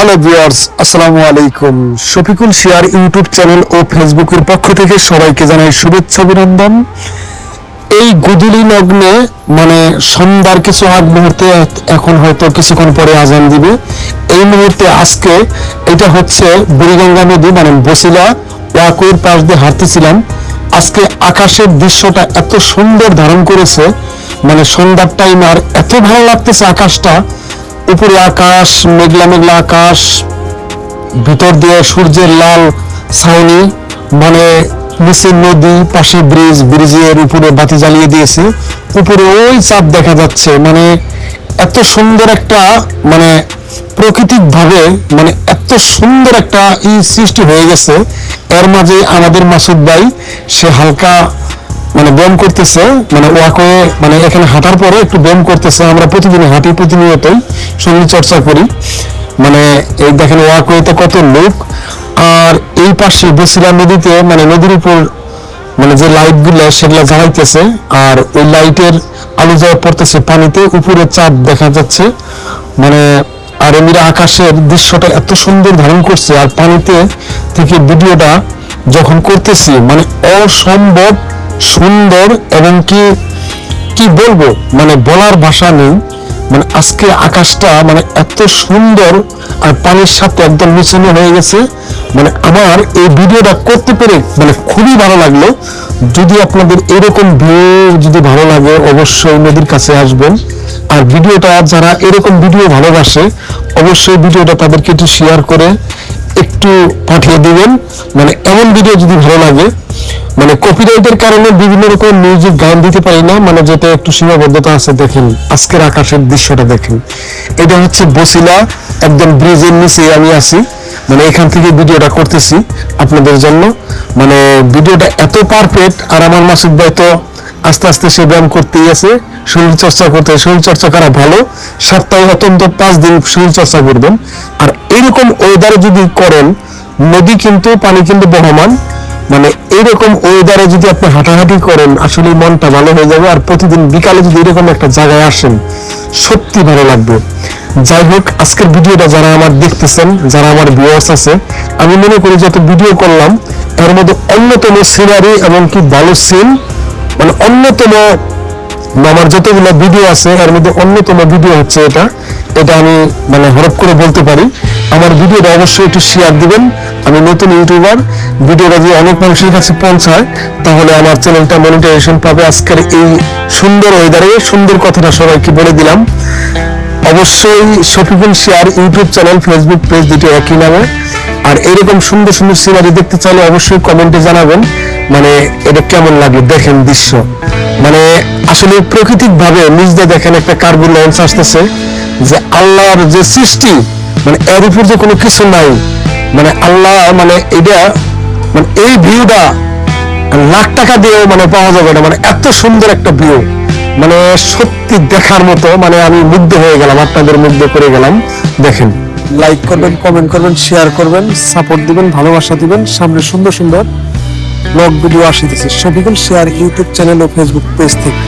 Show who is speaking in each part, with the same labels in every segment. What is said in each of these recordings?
Speaker 1: Hello viewers, আসসালামু আলাইকুম। Shafiqul share YouTube channel ও ফেসবুকের পক্ষ থেকে সবাইকে জানাই শুভেচ্ছা অভিনন্দন। এই গুদুলি লগ্নে সন্ধ্যার কিছু আগ মুহূর্তে, এখন হয়তো কিছুক্ষণ পরে আজান দিবে, এই মুহূর্তে আজকে এটা হচ্ছে বুড়িগঙ্গা নদী বসিলা ওয়াকুয়ের পাশ দিয়ে হাঁটতেছিলাম। আজকে আকাশের দৃশ্যটা এত সুন্দর ধারণ করেছে, সন্ধ্যার টাইম, আর এত ভালো লাগতেছে আকাশটা। উপরে আকাশ, মেঘলা মেঘলা আকাশ, ভিতর দিয়ে সূর্যের লাল ছাউনি, নিচে নদী, পাশে ব্রিজ, ব্রিজের উপরে বাতি জ্বালিয়ে দিয়েছে, উপরে ওই চাঁদ দেখা যাচ্ছে। এত সুন্দর একটা প্রাকৃতিক ভাবে এত সুন্দর একটা সৃষ্টি হয়ে গেছে। এর মাঝে আমাদের মাসুদ ভাই সে হালকা ব্যায়াম করতেছে, ওয়াকওয়ে এখানে হাঁটার পরে একটু ব্যায়াম করতেছে। আমরা প্রতিদিন হাঁটি, প্রতিনিয়তই শরীর চর্চা করি। এই দেখেন ওয়াকওয়েতে কত লোক। আর এই পাশে বসিলা নদীতে নদীর উপর যে লাইট গুলো সেগুলা জ্বালাইতেছে, আর ওই লাইটের আলো যাওয়া পড়তেছে পানিতে, উপরে চাঁদ দেখা যাচ্ছে। আর এমনি আকাশের দৃশ্যটা এত সুন্দর ধারণ করছে। আর পানিতে থেকে ভিডিওটা যখন করতেছি অসম্ভব সুন্দর, এবং কি বলবো বলার ভাষা নেই। আজকে আকাশটা এত সুন্দর, আর পানির সাথে একদম মিশানো হয়ে গেছে। আমার এই ভিডিওটা করতে পেরে খুবই ভালো লাগলো। যদি আপনাদের এরকম ভিউ যদি ভালো লাগে, অবশ্যই নদীর কাছে আসবেন। আর ভিডিওটা যারা এরকম ভিডিও ভালোবাসে, অবশ্যই ভিডিওটা তাদেরকে একটু শেয়ার করে একটু পাঠিয়ে দিবেন। এমন ভিডিও যদি ভালো লাগে, কপিরাইটের কারণে বিভিন্ন রকম মিউজিক গান দিতে পারি না, যেটা একটু সীমাবদ্ধতা আছে। দেখেন আজকের আকাশের দৃশ্যটা দেখেন। এটা হচ্ছে বসিলা, একদম ব্রিজের নিচে আমি আছি। এখান থেকে ভিডিওটা করতেছি আপনাদের জন্য। ভিডিওটা এত পারফেক্ট। আর আমার মাসুদ ভাই তো আস্তে আস্তে সে ব্যায়াম করতেই আছে, শরীর চর্চা করতে। শরীর চর্চা করা ভালো, সপ্তাহে অন্তত 5 দিন শরীর চর্চা করবেন। আর এরকম ওয়েদারে যদি করেন, নদী কিন্তু পানি কিন্তু বহমান, এইরকম ওয়েদারে যদি আপনি হাঁটাহাঁটি করেন, আসলে মনটা ভালো হয়ে যাবে। আর প্রতিদিন বিকালে যদি এরকম একটা জায়গায় আসেন, সত্যি ভালো লাগবে। যাই হোক, আজকের ভিডিওটা যারা আমার দেখতেছেন, যারা আমার ভিউয়ার্স আছে, আমি মনে করি যত ভিডিও করলাম এর মধ্যে অন্যতম সিনারি এবং কি ভালো সিন, অন্যতম আমার যতগুলো ভিডিও আছে এর মধ্যে অন্যতম ভিডিও হচ্ছে এটা আমি হরপ করে বলতে পারি। আমার ভিডিওটা অবশ্যই একটু শেয়ার দিবেন। আমি নতুন ইউটিউবার, ভিডিওটা যদি অনেক মানুষের কাছে পৌঁছায় তাহলে আমার চ্যানেলটা মনিটাইজেশন পাবে। আজকের এই সুন্দর ওয়েদারে সুন্দর কথাটা সবাইকে বলে দিলাম। অবশ্যই Shafiqul share YouTube channel, Facebook page দুটো একই নামে। আর এরকম সুন্দর সুন্দর সিনারি দেখতে চাইলে অবশ্যই কমেন্টে জানাবেন এটা কেমন লাগে। দেখেন দৃশ্য, আসলে প্রাকৃতিক ভাবে নিজে দেখেন একটা কার্বন লঞ্চ আসতেছে, যে আল্লাহর যে সৃষ্টি, এর উপর যে কোনো কিছু নাই। আল্লাহ এটা এই ভিউটা লাখ টাকা দিয়েও পাওয়া যাবে না। এত সুন্দর একটা ভিউ, সত্যি দেখার মতো। আমি মুগ্ধ হয়ে গেলাম, আপনাদের মুগ্ধ করে গেলাম। দেখেন, লাইক করবেন, কমেন্ট করবেন, শেয়ার করবেন, সাপোর্ট দিবেন, ভালোবাসা দিবেন। সামনে সুন্দর সুন্দর ব্লগ ভিডিও আসতেছে শফিকুল শেয়ার ইউটিউব চ্যানেল ও ফেসবুক পেজ থেকে।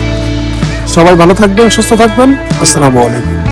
Speaker 1: সবাই ভালো থাকবেন, সুস্থ থাকবেন। আসসালামু আলাইকুম।